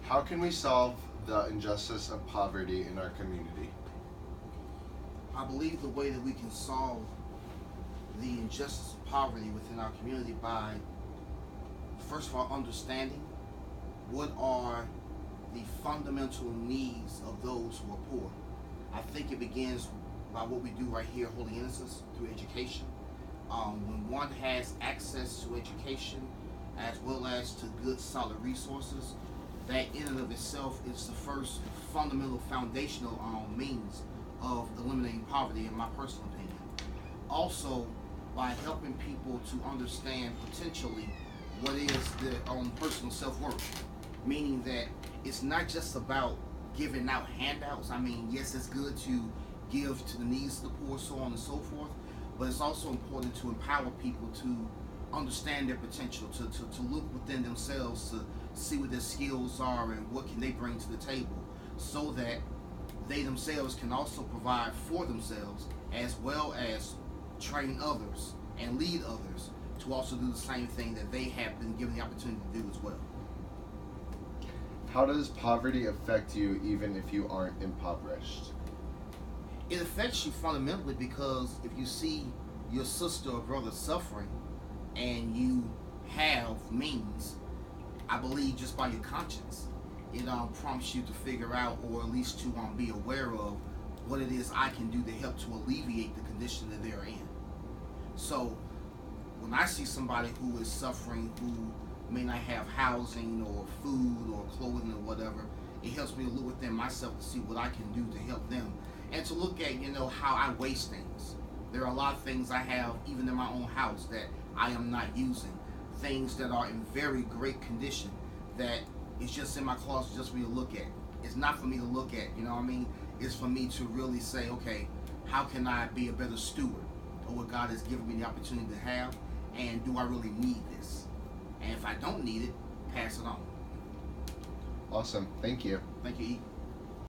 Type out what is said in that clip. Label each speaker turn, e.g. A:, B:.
A: How can we solve the injustice of poverty in our community?
B: I believe the way that we can solve the injustice of poverty within our community by, first of all, understanding what are the fundamental needs of those who are poor. I think it begins by what we do right here, Holy Innocents, through education. When one has access to education as well as to good, solid resources, that in and of itself is the first fundamental foundational means of eliminating poverty, in my personal opinion. Also, by helping people to understand potentially what is their own personal self-worth, meaning that it's not just about giving out handouts. I mean, yes, it's good to give to the needs of the poor, so on and so forth, but it's also important to empower people to understand their potential, to look within themselves, to see what their skills are and what can they bring to the table, so that they themselves can also provide for themselves as well as train others and lead others to also do the same thing that they have been given the opportunity to do as well.
A: How does poverty affect you even if you aren't impoverished?
B: It affects you fundamentally because if you see your sister or brother suffering and you have means, I believe just by your conscience, it prompts you to figure out, or at least to be aware of what it is I can do to help to alleviate the condition that they're in. So when I see somebody who is suffering, who may not have housing or food or clothing or whatever, it helps me to look within myself to see what I can do to help them, and to look at how I waste things. There are a lot of things I have even in my own house that I am not using, things that are in very great condition that it's just in my closet just for me to look at. It's not for me to look at, you know what I mean? It's for me to really say, okay, how can I be a better steward of what God has given me the opportunity to have, and do I really need this? And if I don't need it, pass it on.
A: Awesome. Thank you.
B: Thank you, E.